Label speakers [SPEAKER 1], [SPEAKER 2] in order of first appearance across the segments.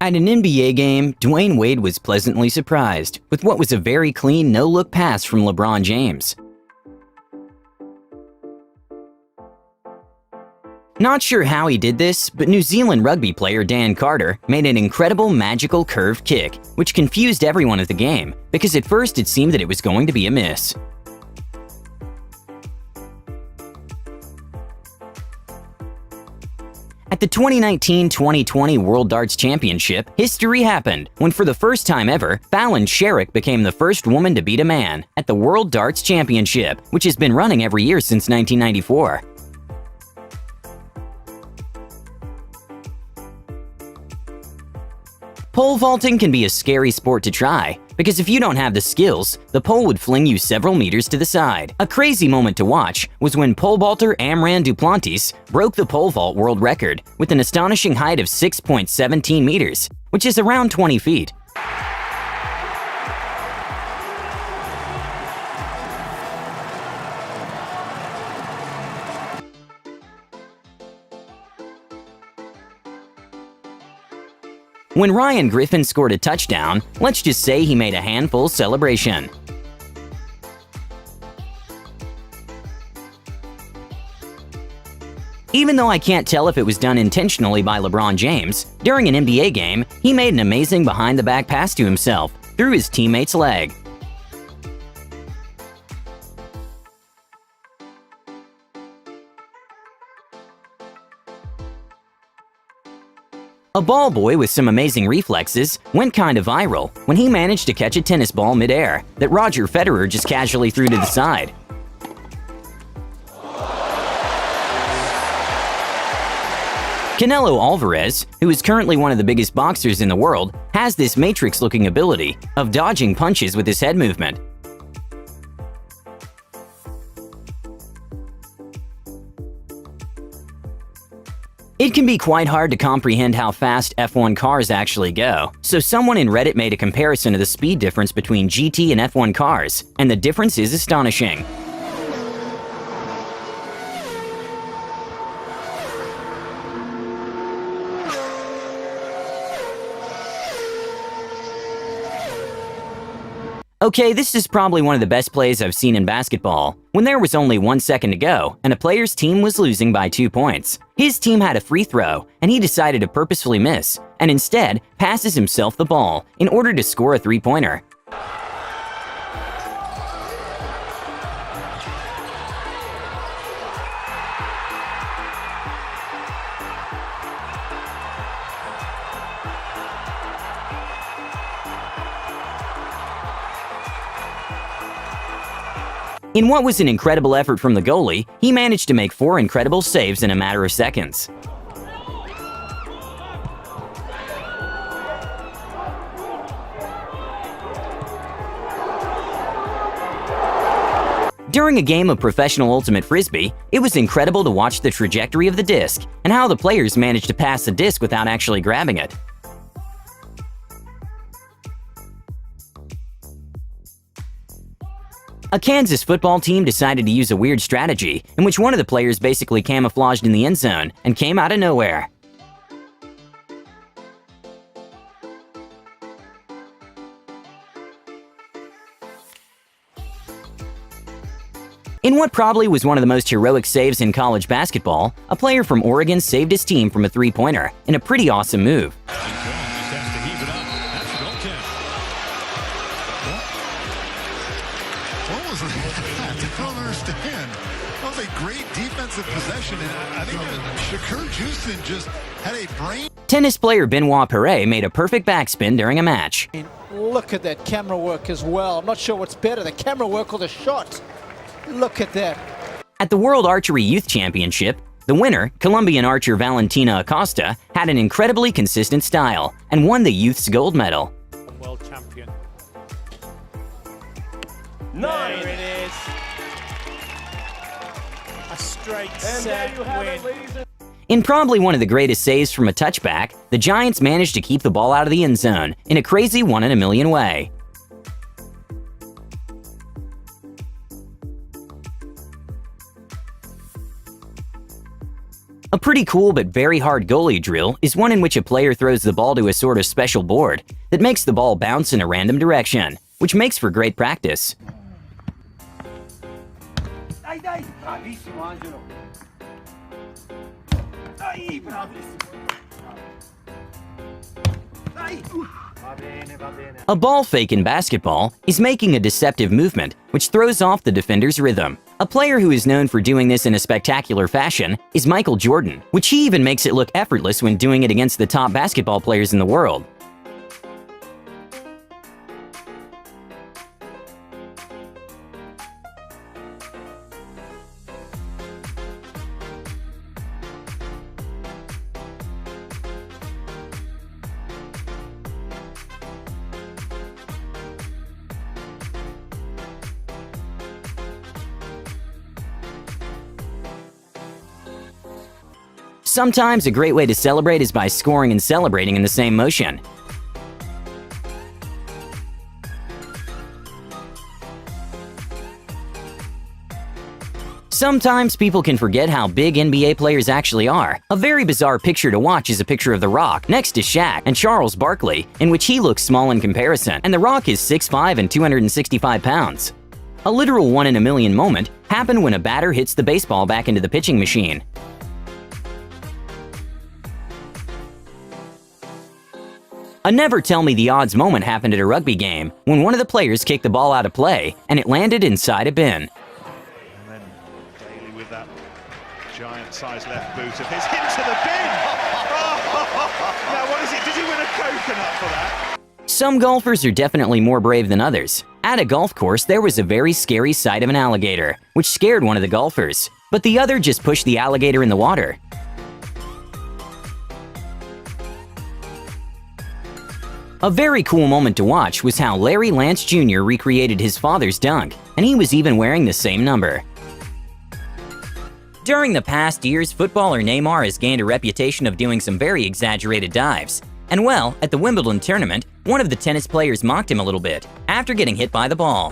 [SPEAKER 1] At an NBA game, Dwayne Wade was pleasantly surprised with what was a very clean no-look pass from LeBron James. Not sure how he did this, but New Zealand rugby player Dan Carter made an incredible magical curved kick, which confused everyone at the game, because at first it seemed that it was going to be a miss. At the 2019-2020 World Darts Championship, history happened when for the first time ever, Fallon Sherrock became the first woman to beat a man at the World Darts Championship, which has been running every year since 1994. Pole vaulting can be a scary sport to try, because if you don't have the skills, the pole would fling you several meters to the side. A crazy moment to watch was when pole vaulter Amran Duplantis broke the pole vault world record with an astonishing height of 6.17 meters, which is around 20 feet. When Ryan Griffin scored a touchdown, let's just say he made a handful celebration. Even though I can't tell if it was done intentionally by LeBron James, during an NBA game, he made an amazing behind-the-back pass to himself through his teammate's leg. A ball boy with some amazing reflexes went kinda viral when he managed to catch a tennis ball midair that Roger Federer just casually threw to the side. Canelo Alvarez, who is currently one of the biggest boxers in the world, has this Matrix-looking ability of dodging punches with his head movement. It can be quite hard to comprehend how fast F1 cars actually go, so someone in Reddit made a comparison of the speed difference between GT and F1 cars, and the difference is astonishing. Okay, this is probably one of the best plays I've seen in basketball. When there was only 1 second to go, and a player's team was losing by 2 points. His team had a free throw, and he decided to purposefully miss, and instead passes himself the ball in order to score a three-pointer. In what was an incredible effort from the goalie, he managed to make 4 incredible saves in a matter of seconds. During a game of professional ultimate frisbee, it was incredible to watch the trajectory of the disc and how the players managed to pass the disc without actually grabbing it. A Kansas football team decided to use a weird strategy in which one of the players basically camouflaged in the end zone and came out of nowhere. In what probably was one of the most heroic saves in college basketball, a player from Oregon saved his team from a three-pointer in a pretty awesome move.
[SPEAKER 2] I don't understand. That was a great defensive possession, and I think Shakur Houston just had a brain.
[SPEAKER 1] Tennis player Benoit Paire made a perfect backspin during a match.
[SPEAKER 3] Look at that camera work as well. I'm not sure what's better, the camera work or the shot. Look at that.
[SPEAKER 1] At the World Archery Youth Championship, the winner, Colombian archer Valentina Acosta, had an incredibly consistent style and won the youth's gold medal.
[SPEAKER 4] World champion.
[SPEAKER 5] 9.
[SPEAKER 4] There it is. A straight
[SPEAKER 5] And
[SPEAKER 4] set
[SPEAKER 5] there you have
[SPEAKER 4] win.
[SPEAKER 5] it, ladies and
[SPEAKER 1] In probably one of the greatest saves from a touchback, the Giants managed to keep the ball out of the end zone in a crazy one-in-a-million way. A pretty cool but very hard goalie drill is one in which a player throws the ball to a sort of special board that makes the ball bounce in a random direction, which makes for great practice.
[SPEAKER 5] Dai, dai! Bravissimo Angelo! Dai, bravissimo! Dai! Va bene, va bene.
[SPEAKER 1] A ball fake in basketball is making a deceptive movement which throws off the defender's rhythm. A player who is known for doing this in a spectacular fashion is Michael Jordan, which he even makes it look effortless when doing it against the top basketball players in the world. Sometimes a great way to celebrate is by scoring and celebrating in the same motion. Sometimes people can forget how big NBA players actually are. A very bizarre picture to watch is a picture of The Rock next to Shaq and Charles Barkley, in which he looks small in comparison, and The Rock is 6'5" and 265 pounds. A literal 1 in a million moment happened when a batter hits the baseball back into the pitching machine. A never-tell-me-the-odds moment happened at a rugby game when one of the players kicked the ball out of play and it landed inside a bin.
[SPEAKER 6] And then Daly with that giant-sized left boot of his into the bin! Now what is it? Did he win a coconut for that?
[SPEAKER 1] Some golfers are definitely more brave than others. At a golf course, there was a very scary sight of an alligator, which scared one of the golfers, but the other just pushed the alligator in the water. A very cool moment to watch was how Larry Lance Jr. recreated his father's dunk, and he was even wearing the same number. During the past years, footballer Neymar has gained a reputation of doing some very exaggerated dives. And well, at the Wimbledon tournament, one of the tennis players mocked him a little bit after getting hit by the ball.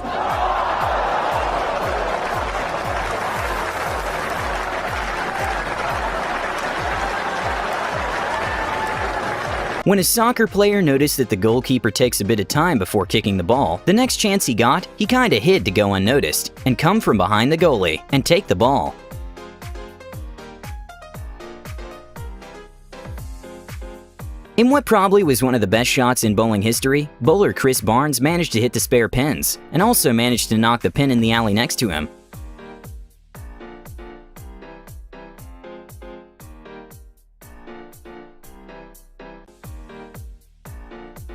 [SPEAKER 1] When a soccer player noticed that the goalkeeper takes a bit of time before kicking the ball, the next chance he got, he kinda hid to go unnoticed and come from behind the goalie and take the ball. In what probably was one of the best shots in bowling history, bowler Chris Barnes managed to hit the spare pins and also managed to knock the pin in the alley next to him.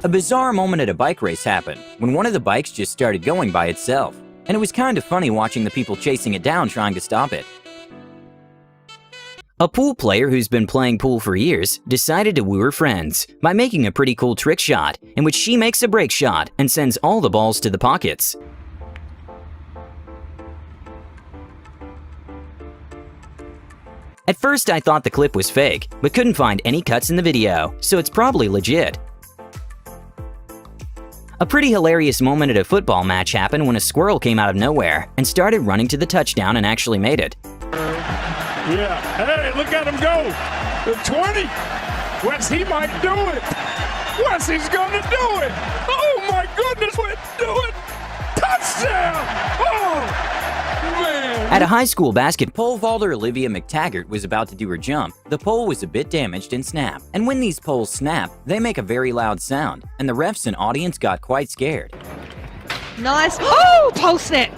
[SPEAKER 1] A bizarre moment at a bike race happened when one of the bikes just started going by itself, and it was kind of funny watching the people chasing it down trying to stop it. A pool player who's been playing pool for years decided to woo her friends by making a pretty cool trick shot in which she makes a break shot and sends all the balls to the pockets. At first I thought the clip was fake, but couldn't find any cuts in the video, so it's probably legit. A pretty hilarious moment at a football match happened when a squirrel came out of nowhere and started running to the touchdown and actually made it.
[SPEAKER 7] Yeah, hey, look at him go. The 20. Wes, he might do it. Wes, he's gonna do it. Oh my goodness, Wes, do it. Touchdown. Oh, man.
[SPEAKER 1] At a high school basket pole vaulter Olivia McTaggart was about to do her jump. The pole was a bit damaged and snapped. And when these poles snap, they make a very loud sound, and the refs and audience got quite scared.
[SPEAKER 8] Nice. Oh, post it.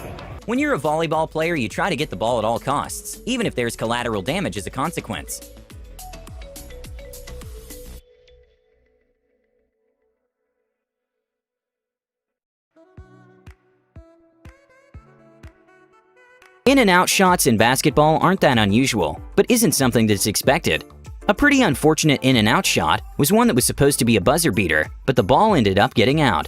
[SPEAKER 1] When you're a volleyball player, you try to get the ball at all costs, even if there's collateral damage as a consequence. In and out shots in basketball aren't that unusual, but isn't something that's expected. A pretty unfortunate in and out shot was one that was supposed to be a buzzer beater, but the ball ended up getting out.